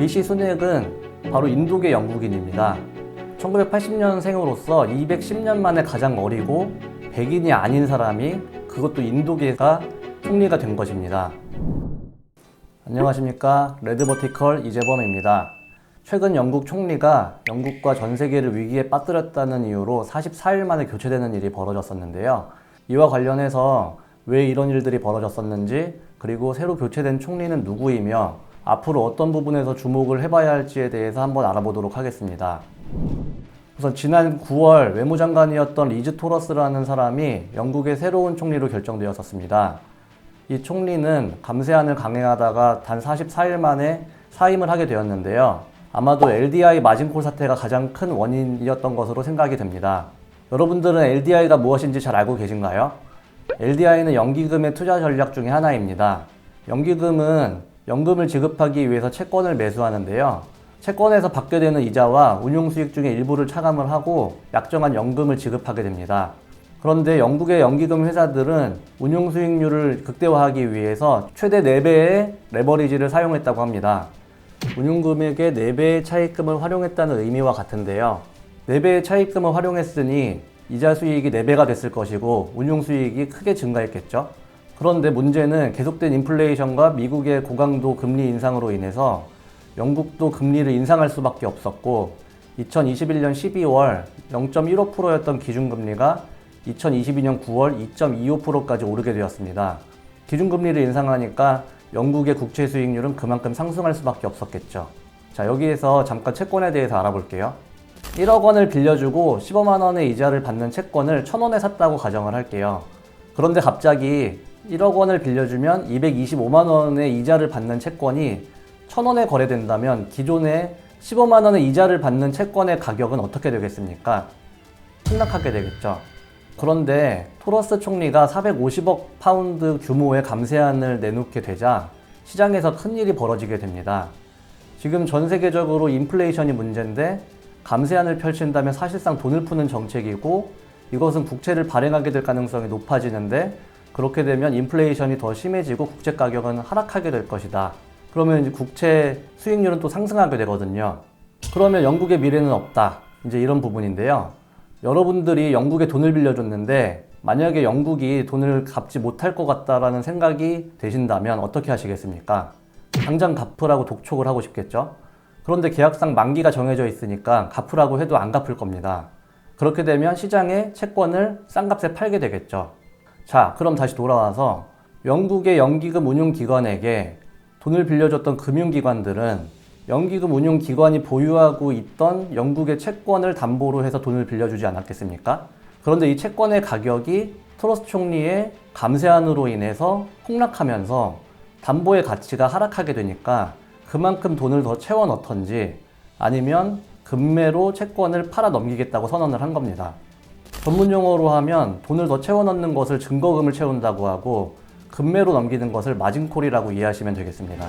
리시 수넥은 바로 인도계 영국인입니다. 1980년생으로서 210년 만에 가장 어리고 백인이 아닌 사람이, 그것도 인도계가 총리가 된 것입니다. 안녕하십니까, 레드버티컬 이재범입니다. 최근 영국 총리가 영국과 전 세계를 위기에 빠뜨렸다는 이유로 44일 만에 교체되는 일이 벌어졌었는데요. 이와 관련해서 왜 이런 일들이 벌어졌었는지, 그리고 새로 교체된 총리는 누구이며 앞으로 어떤 부분에서 주목을 해봐야 할지에 대해서 한번 알아보도록 하겠습니다. 우선 지난 9월 외무장관이었던 리즈 토러스라는 사람이 영국의 새로운 총리로 결정되었었습니다. 이 총리는 감세안을 강행하다가 단 44일 만에 사임을 하게 되었는데요. 아마도 LDI 마진콜 사태가 가장 큰 원인이었던 것으로 생각이 됩니다. 여러분들은 LDI가 무엇인지 잘 알고 계신가요? LDI는 연기금의 투자 전략 중에 하나입니다. 연기금은 연금을 지급하기 위해서 채권을 매수하는데요. 채권에서 받게 되는 이자와 운용 수익 중에 일부를 차감을 하고 약정한 연금을 지급하게 됩니다. 그런데 영국의 연기금 회사들은 운용 수익률을 극대화하기 위해서 최대 4배의 레버리지를 사용했다고 합니다. 운용 금액의 4배의 차입금을 활용했다는 의미와 같은데요. 4배의 차입금을 활용했으니 이자 수익이 4배가 됐을 것이고 운용 수익이 크게 증가했겠죠. 그런데 문제는 계속된 인플레이션과 미국의 고강도 금리 인상으로 인해서 영국도 금리를 인상할 수밖에 없었고, 2021년 12월 0.15%였던 기준금리가 2022년 9월 2.25%까지 오르게 되었습니다. 기준금리를 인상하니까 영국의 국채 수익률은 그만큼 상승할 수밖에 없었겠죠. 자, 여기에서 잠깐 채권에 대해서 알아볼게요. 1억 원을 빌려주고 15만 원의 이자를 받는 채권을 1,000원에 샀다고 가정을 할게요. 그런데 갑자기 1억 원을 빌려주면 225만 원의 이자를 받는 채권이 1,000원에 거래된다면 기존에 15만 원의 이자를 받는 채권의 가격은 어떻게 되겠습니까? 폭락하게 되겠죠. 그런데 토러스 총리가 450억 파운드 규모의 감세안을 내놓게 되자 시장에서 큰일이 벌어지게 됩니다. 지금 전 세계적으로 인플레이션이 문제인데 감세안을 펼친다면 사실상 돈을 푸는 정책이고, 이것은 국채를 발행하게 될 가능성이 높아지는데, 그렇게 되면 인플레이션이 더 심해지고 국채 가격은 하락하게 될 것이다. 그러면 이제 국채 수익률은 또 상승하게 되거든요. 그러면 영국의 미래는 없다. 이제 이런 부분인데요. 여러분들이 영국에 돈을 빌려줬는데 만약에 영국이 돈을 갚지 못할 것 같다라는 생각이 되신다면 어떻게 하시겠습니까? 당장 갚으라고 독촉을 하고 싶겠죠? 그런데 계약상 만기가 정해져 있으니까 갚으라고 해도 안 갚을 겁니다. 그렇게 되면 시장에 채권을 싼 값에 팔게 되겠죠. 자, 그럼 다시 돌아와서 영국의 연기금 운용기관에게 돈을 빌려줬던 금융기관들은 연기금 운용기관이 보유하고 있던 영국의 채권을 담보로 해서 돈을 빌려주지 않았겠습니까? 그런데 이 채권의 가격이 토러스 총리의 감세안으로 인해서 폭락하면서 담보의 가치가 하락하게 되니까 그만큼 돈을 더 채워 넣던지 아니면 금매로 채권을 팔아 넘기겠다고 선언을 한 겁니다. 전문 용어로 하면 돈을 더 채워 넣는 것을 증거금을 채운다고 하고, 금매로 넘기는 것을 마진콜이라고 이해하시면 되겠습니다.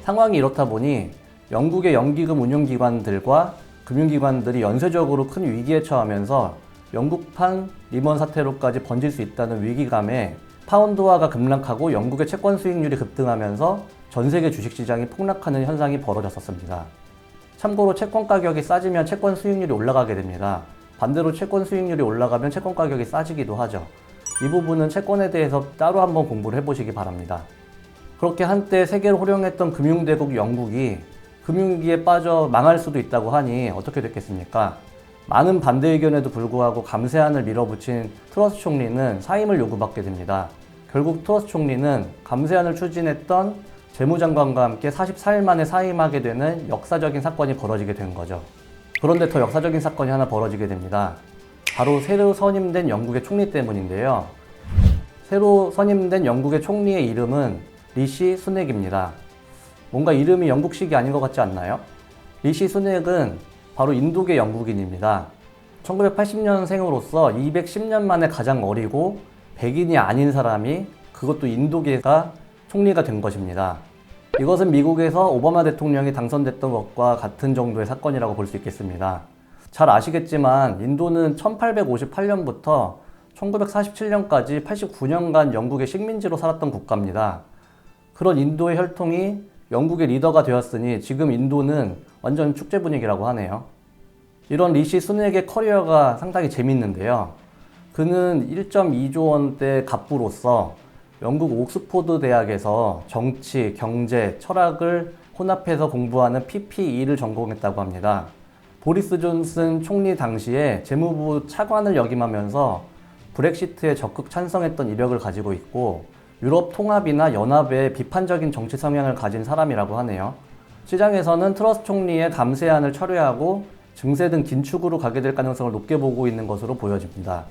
상황이 이렇다 보니 영국의 연기금 운용기관들과 금융기관들이 연쇄적으로 큰 위기에 처하면서 영국판 리먼 사태로까지 번질 수 있다는 위기감에 파운드화가 급락하고 영국의 채권 수익률이 급등하면서 전 세계 주식시장이 폭락하는 현상이 벌어졌었습니다. 참고로 채권 가격이 싸지면 채권 수익률이 올라가게 됩니다. 반대로 채권 수익률이 올라가면 채권 가격이 싸지기도 하죠. 이 부분은 채권에 대해서 따로 한번 공부를 해보시기 바랍니다. 그렇게 한때 세계를 호령했던 금융대국 영국이 금융위기에 빠져 망할 수도 있다고 하니 어떻게 됐겠습니까? 많은 반대 의견에도 불구하고 감세안을 밀어붙인 토러스 총리는 사임을 요구받게 됩니다. 결국 토러스 총리는 감세안을 추진했던 재무장관과 함께 44일 만에 사임하게 되는 역사적인 사건이 벌어지게 된 거죠. 그런데 더 역사적인 사건이 하나 벌어지게 됩니다. 바로 새로 선임된 영국의 총리 때문인데요. 새로 선임된 영국의 총리의 이름은 리시 수넥입니다. 뭔가 이름이 영국식이 아닌 것 같지 않나요? 리시 수넥은 바로 인도계 영국인입니다. 1980년생으로서 210년 만에 가장 어리고 백인이 아닌 사람이, 그것도 인도계가 총리가 된 것입니다. 이것은 미국에서 오바마 대통령이 당선됐던 것과 같은 정도의 사건이라고 볼 수 있겠습니다. 잘 아시겠지만 인도는 1858년부터 1947년까지 89년간 영국의 식민지로 살았던 국가입니다. 그런 인도의 혈통이 영국의 리더가 되었으니 지금 인도는 완전 축제 분위기라고 하네요. 이런 리시 수넥의 커리어가 상당히 재밌는데요. 그는 1.2조 원대 갑부로서 영국 옥스포드 대학에서 정치, 경제, 철학을 혼합해서 공부하는 PPE를 전공했다고 합니다. 보리스 존슨 총리 당시에 재무부 차관을 역임하면서 브렉시트에 적극 찬성했던 이력을 가지고 있고 유럽 통합이나 연합에 비판적인 정치 성향을 가진 사람이라고 하네요. 시장에서는 트러스 총리의 감세안을 철회하고 증세 등 긴축으로 가게 될 가능성을 높게 보고 있는 것으로 보여집니다.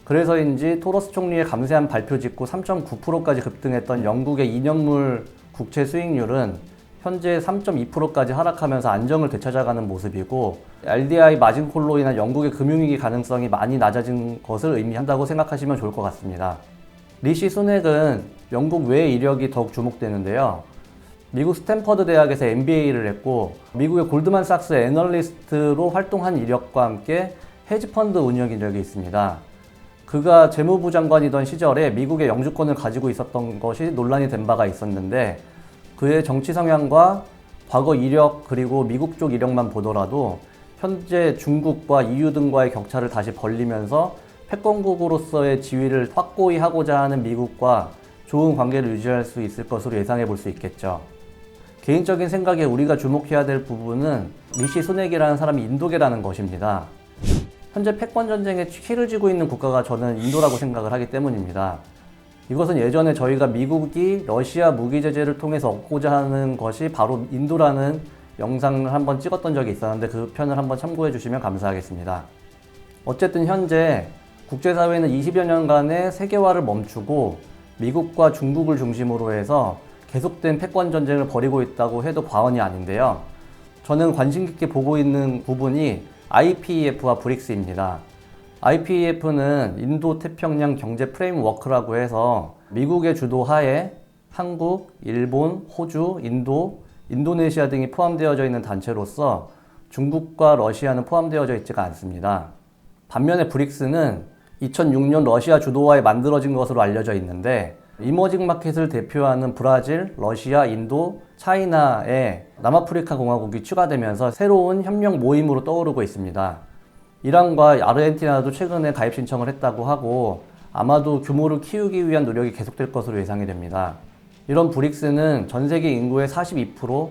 그래서인지 토러스 총리의 감세안 발표 직후 3.9%까지 급등했던 영국의 2년물 국채 수익률은 현재 3.2%까지 하락하면서 안정을 되찾아가는 모습이고 RDI 마진콜로 인한 영국의 금융위기 가능성이 많이 낮아진 것을 의미한다고 생각하시면 좋을 것 같습니다. 리시 수넥은 영국 외 이력이 더욱 주목되는데요. 미국 스탠퍼드 대학에서 MBA를 했고 미국의 골드만삭스 애널리스트로 활동한 이력과 함께 헤지펀드 운영 이력이 있습니다. 그가 재무부 장관이던 시절에 미국의 영주권을 가지고 있었던 것이 논란이 된 바가 있었는데 그의 정치 성향과 과거 이력 그리고 미국 쪽 이력만 보더라도 현재 중국과 EU 등과의 격차를 다시 벌리면서 패권국으로서의 지위를 확고히 하고자 하는 미국과 좋은 관계를 유지할 수 있을 것으로 예상해 볼 수 있겠죠. 개인적인 생각에 우리가 주목해야 될 부분은 리시 수넥이라는 사람이 인도계라는 것입니다. 현재 패권 전쟁에 키를 쥐고 있는 국가가 저는 인도라고 생각을 하기 때문입니다. 이것은 예전에 저희가 미국이 러시아 무기 제재를 통해서 얻고자 하는 것이 바로 인도라는 영상을 한번 찍었던 적이 있었는데 그 편을 한번 참고해 주시면 감사하겠습니다. 어쨌든 현재 국제사회는 20여 년간의 세계화를 멈추고 미국과 중국을 중심으로 해서 계속된 패권 전쟁을 벌이고 있다고 해도 과언이 아닌데요. 저는 관심 깊게 보고 있는 부분이 IPEF와 브릭스입니다. IPEF는 인도-태평양 경제 프레임워크라고 해서 미국의 주도 하에 한국, 일본, 호주, 인도, 인도네시아 등이 포함되어져 있는 단체로서 중국과 러시아는 포함되어져 있지가 않습니다. 반면에 브릭스는 2006년 러시아 주도하에 만들어진 것으로 알려져 있는데 이머징 마켓을 대표하는 브라질, 러시아, 인도, 차이나에 남아프리카 공화국이 추가되면서 새로운 협력 모임으로 떠오르고 있습니다. 이란과 아르헨티나도 최근에 가입 신청을 했다고 하고 아마도 규모를 키우기 위한 노력이 계속될 것으로 예상이 됩니다. 이런 브릭스는 전 세계 인구의 42%,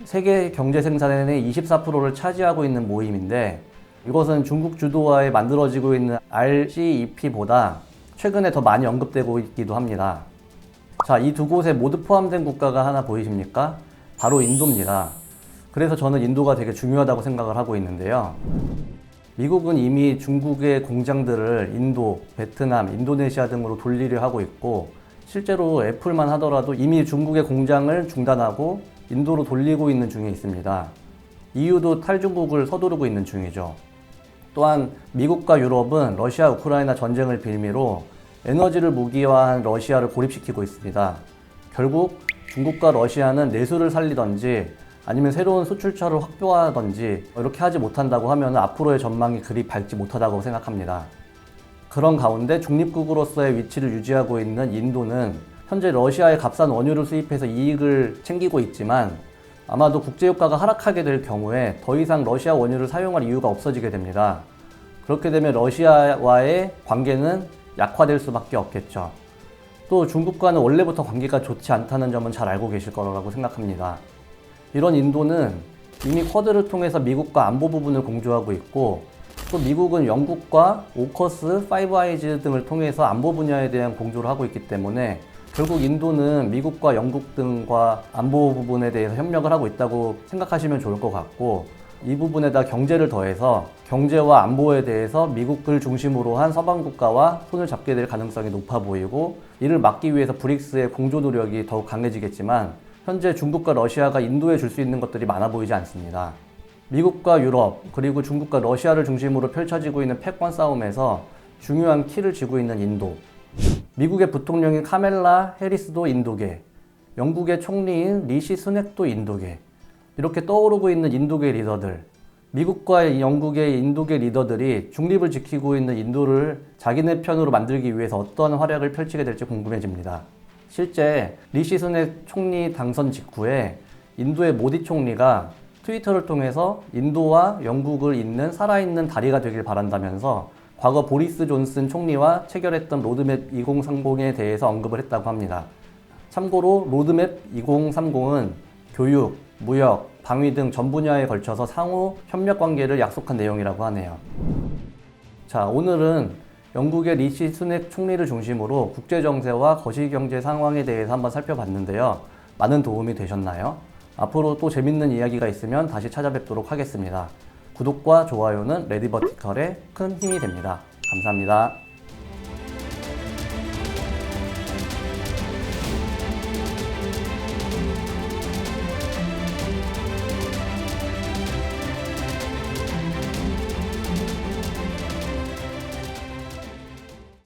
세계 경제 생산의 24%를 차지하고 있는 모임인데 이것은 중국 주도하에 만들어지고 있는 RCEP보다 최근에 더 많이 언급되고 있기도 합니다. 자, 이 두 곳에 모두 포함된 국가가 하나 보이십니까? 바로 인도입니다. 그래서 저는 인도가 되게 중요하다고 생각을 하고 있는데요. 미국은 이미 중국의 공장들을 인도, 베트남, 인도네시아 등으로 돌리려 하고 있고 실제로 애플만 하더라도 이미 중국의 공장을 중단하고 인도로 돌리고 있는 중에 있습니다. EU도 탈중국을 서두르고 있는 중이죠. 또한 미국과 유럽은 러시아 우크라이나 전쟁을 빌미로 에너지를 무기화한 러시아를 고립시키고 있습니다. 결국 중국과 러시아는 내수를 살리던지 아니면 새로운 수출처를 확보하던지 이렇게 하지 못한다고 하면 앞으로의 전망이 그리 밝지 못하다고 생각합니다. 그런 가운데 중립국으로서의 위치를 유지하고 있는 인도는 현재 러시아의 값싼 원유를 수입해서 이익을 챙기고 있지만 아마도 국제유가가 하락하게 될 경우에 더 이상 러시아 원유를 사용할 이유가 없어지게 됩니다. 그렇게 되면 러시아와의 관계는 약화될 수밖에 없겠죠. 또 중국과는 원래부터 관계가 좋지 않다는 점은 잘 알고 계실 거라고 생각합니다. 이런 인도는 이미 쿼드를 통해서 미국과 안보 부분을 공조하고 있고 또 미국은 영국과 오커스, 파이브 아이즈 등을 통해서 안보 분야에 대한 공조를 하고 있기 때문에 결국 인도는 미국과 영국 등과 안보 부분에 대해서 협력을 하고 있다고 생각하시면 좋을 것 같고 이 부분에다 경제를 더해서 경제와 안보에 대해서 미국을 중심으로 한 서방 국가와 손을 잡게 될 가능성이 높아 보이고 이를 막기 위해서 브릭스의 공조 노력이 더욱 강해지겠지만 현재 중국과 러시아가 인도에 줄 수 있는 것들이 많아 보이지 않습니다. 미국과 유럽 그리고 중국과 러시아를 중심으로 펼쳐지고 있는 패권 싸움에서 중요한 키를 쥐고 있는 인도. 미국의 부통령인 카멜라 해리스도 인도계, 영국의 총리인 리시 스낵도 인도계. 이렇게 떠오르고 있는 인도계 리더들. 미국과 영국의 인도계 리더들이 중립을 지키고 있는 인도를 자기네 편으로 만들기 위해서 어떠한 활약을 펼치게 될지 궁금해집니다. 실제 리시 스낵 총리 당선 직후에 인도의 모디 총리가 트위터를 통해서 인도와 영국을 잇는 살아있는 다리가 되길 바란다면서 과거 보리스 존슨 총리와 체결했던 로드맵 2030에 대해서 언급을 했다고 합니다. 참고로 로드맵 2030은 교육, 무역, 방위 등 전 분야에 걸쳐서 상호 협력 관계를 약속한 내용이라고 하네요. 자, 오늘은 영국의 리시 스낵 총리를 중심으로 국제 정세와 거시경제 상황에 대해서 한번 살펴봤는데요. 많은 도움이 되셨나요? 앞으로 또 재밌는 이야기가 있으면 다시 찾아뵙도록 하겠습니다. 구독과 좋아요는 레디버티컬에 큰 힘이 됩니다. 감사합니다.